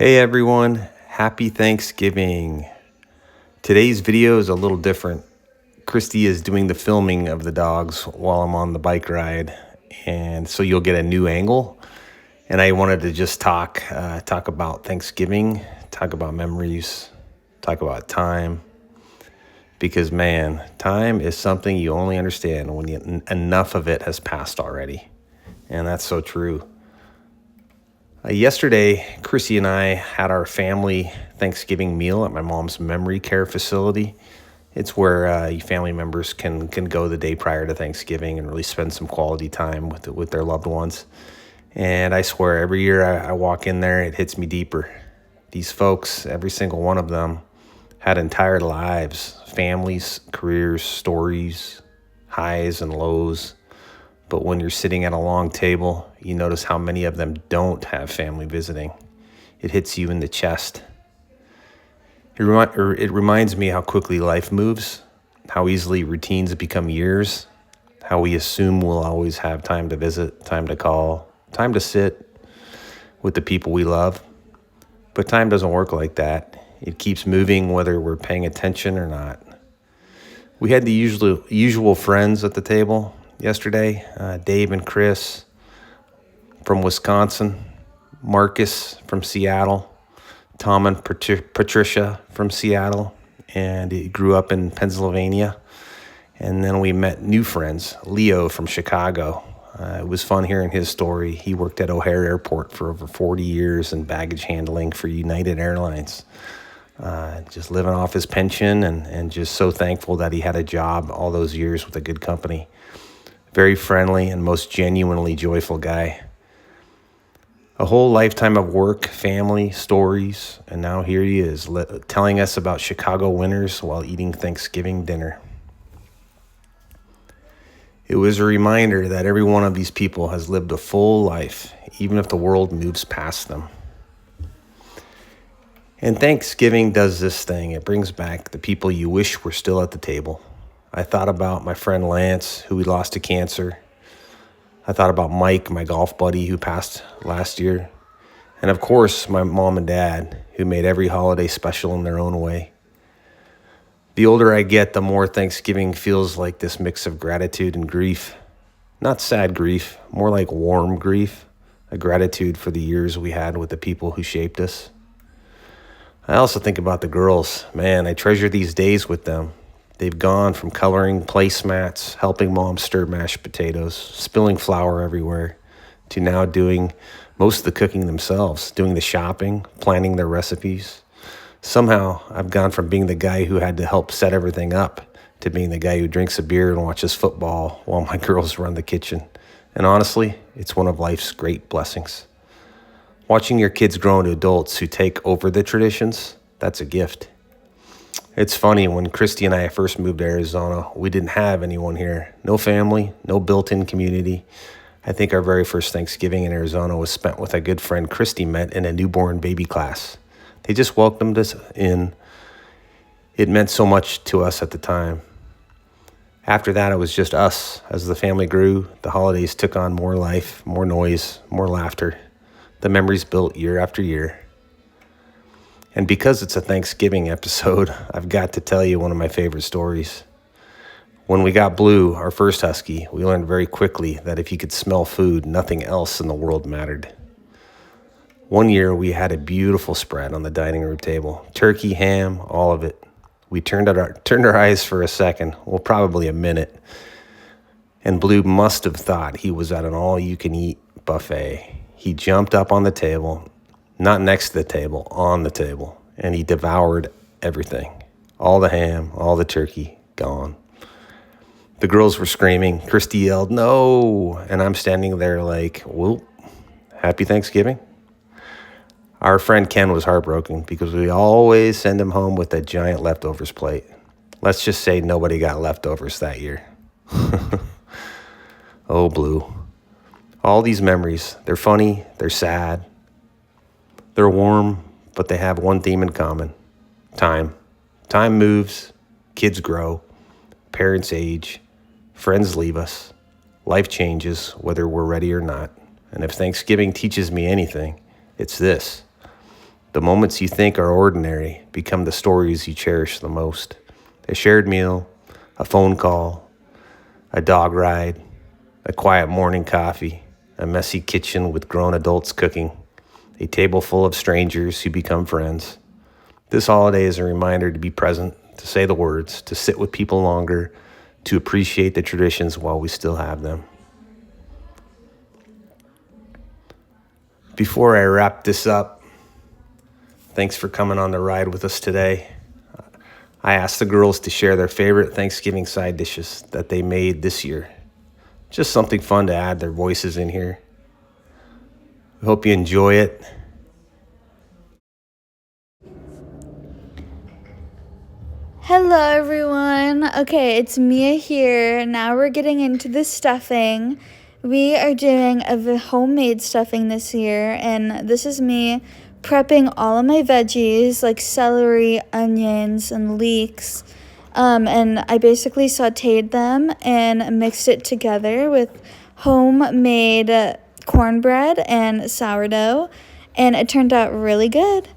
Hey everyone, happy Thanksgiving. Today's video is a little different. Christy is doing the filming of the dogs while I'm on the bike ride, and so you'll get a new angle. And I wanted to just talk about Thanksgiving, talk about memories, talk about time. Because man, time is something you only understand when enough of it has passed already. And that's so true. Yesterday, Chrissy and I had our family Thanksgiving meal at my mom's memory care facility. It's where family members can go the day prior to Thanksgiving and really spend some quality time with their loved ones. And I swear, every year I walk in there, it hits me deeper. These folks, every single one of them, had entire lives, families, careers, stories, highs and lows. But when you're sitting at a long table, you notice how many of them don't have family visiting. It hits you in the chest. It reminds me how quickly life moves, how easily routines become years, how we assume we'll always have time to visit, time to call, time to sit with the people we love. But time doesn't work like that. It keeps moving whether we're paying attention or not. We had the usual friends at the table yesterday, Dave and Chris from Wisconsin, Marcus from Seattle, Tom and Patricia from Seattle, and he grew up in Pennsylvania. And then we met new friends, Leo from Chicago. It was fun hearing his story. He worked at O'Hare Airport for over 40 years in baggage handling for United Airlines. Just living off his pension and just so thankful that he had a job all those years with a good company. Very friendly and most genuinely joyful guy. A whole lifetime of work, family, stories, and now here he is telling us about Chicago winters while eating Thanksgiving dinner. It was a reminder that every one of these people has lived a full life, even if the world moves past them. And Thanksgiving does this thing. It brings back the people you wish were still at the table. I thought about my friend Lance, who we lost to cancer. I thought about Mike, my golf buddy, who passed last year. And of course, my mom and dad, who made every holiday special in their own way. The older I get, the more Thanksgiving feels like this mix of gratitude and grief. Not sad grief, more like warm grief, a gratitude for the years we had with the people who shaped us. I also think about the girls. Man, I treasure these days with them. They've gone from coloring placemats, helping mom stir mashed potatoes, spilling flour everywhere, to now doing most of the cooking themselves, doing the shopping, planning their recipes. Somehow, I've gone from being the guy who had to help set everything up to being the guy who drinks a beer and watches football while my girls run the kitchen. And honestly, it's one of life's great blessings. Watching your kids grow into adults who take over the traditions, that's a gift. It's funny, when Christy and I first moved to Arizona, we didn't have anyone here. No family, no built-in community. I think our very first Thanksgiving in Arizona was spent with a good friend Christy met in a newborn baby class. They just welcomed us in. It meant so much to us at the time. After that, it was just us. As the family grew, the holidays took on more life, more noise, more laughter. The memories built year after year. And because it's a Thanksgiving episode, I've got to tell you one of my favorite stories. When we got Blue, our first husky, we learned very quickly that if he could smell food, nothing else in the world mattered. One year, we had a beautiful spread on the dining room table. Turkey, ham, all of it. We turned our eyes for a second, well, probably a minute. And Blue must have thought he was at an all-you-can-eat buffet. He jumped up on the table, not next to the table, on the table, and he devoured everything. All the ham, all the turkey, gone. The girls were screaming. Christy yelled, "No!" And I'm standing there like, well, happy Thanksgiving. Our friend Ken was heartbroken because we always send him home with a giant leftovers plate. Let's just say nobody got leftovers that year. Oh, Blue. All these memories, they're funny, they're sad, they're warm, but they have one theme in common: time. Time moves, kids grow, parents age, friends leave us, life changes whether we're ready or not. And if Thanksgiving teaches me anything, it's this: The moments you think are ordinary become the stories you cherish the most. A shared meal, a phone call, a dog ride, a quiet morning coffee, a messy kitchen with grown adults cooking, a table full of strangers who become friends. This holiday is a reminder to be present, to say the words, to sit with people longer, to appreciate the traditions while we still have them. Before I wrap this up, thanks for coming on the ride with us today. I asked the girls to share their favorite Thanksgiving side dishes that they made this year. Just something fun to add their voices in here. I hope you enjoy it. Hello everyone. Okay, it's Mia here. Now we're getting into the stuffing. We are doing a homemade stuffing this year, and this is me prepping all of my veggies like celery, onions, and leeks. And I basically sauteed them and mixed it together with homemade cornbread and sourdough, and it turned out really good.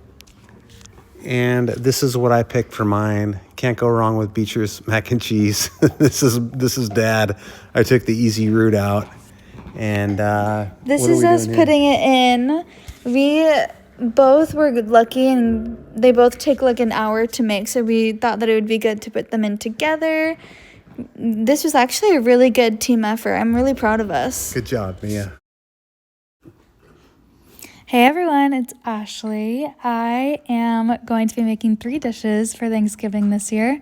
And this is what I picked for mine. Can't go wrong with Beecher's mac and cheese. This is Dad. I took the easy route out. And this is us putting it in. We both were lucky, and they both take like an hour to make, so we thought that it would be good to put them in together. This was actually a really good team effort. I'm really proud of us. Good job, Mia. Hey everyone, it's Ashley. I am going to be making 3 dishes for Thanksgiving this year.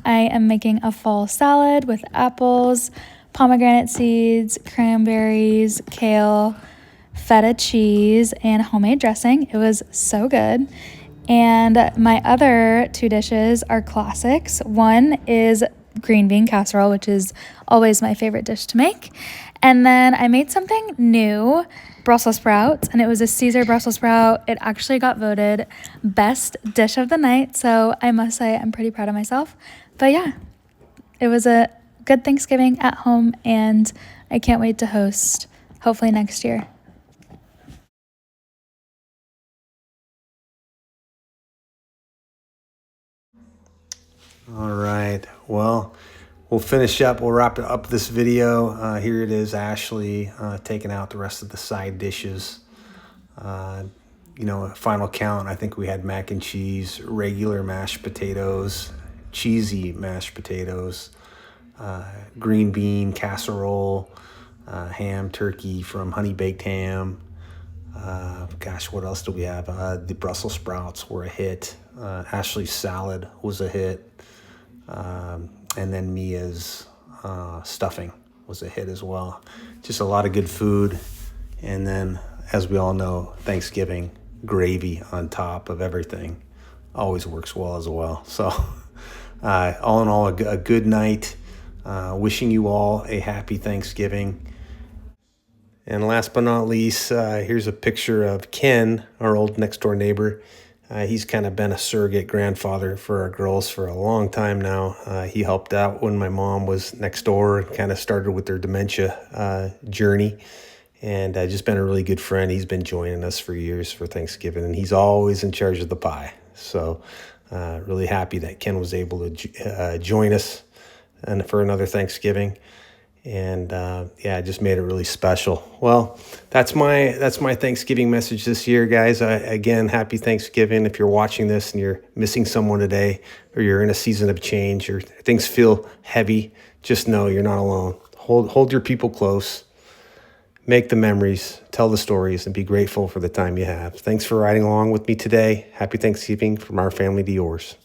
I am making a fall salad with apples, pomegranate seeds, cranberries, kale, feta cheese, and homemade dressing. It was so good. And my other 2 dishes are classics. One is green bean casserole, which is always my favorite dish to make. And then I made something new, Brussels sprouts, and it was a Caesar Brussels sprout. It actually got voted best dish of the night, so I must say I'm pretty proud of myself. But yeah, it was a good Thanksgiving at home, and I can't wait to host, hopefully next year. All right. Well, we'll finish up. We'll wrap up this video. Here it is, Ashley taking out the rest of the side dishes. Final count, I think we had mac and cheese, regular mashed potatoes, cheesy mashed potatoes, green bean casserole, ham turkey from Honey Baked Ham. What else do we have? The Brussels sprouts were a hit. Ashley's salad was a hit. And then Mia's stuffing was a hit as well. Just a lot of good food. And then, as we all know, Thanksgiving, gravy on top of everything always works well as well. So all in all, a good night. Wishing you all a happy Thanksgiving. And last but not least, here's a picture of Ken, our old next door neighbor. He's kind of been a surrogate grandfather for our girls for a long time now. He helped out when my mom was next door, kind of started with their dementia journey, and just been a really good friend. He's been joining us for years for Thanksgiving, and he's always in charge of the pie. So really happy that Ken was able to join us and for another Thanksgiving. And it just made it really special. Well, that's my Thanksgiving message this year, guys. Again, happy Thanksgiving. If you're watching this and you're missing someone today, or you're in a season of change, or things feel heavy, just know you're not alone. Hold your people close. Make the memories, tell the stories, and be grateful for the time you have. Thanks for riding along with me today. Happy Thanksgiving from our family to yours.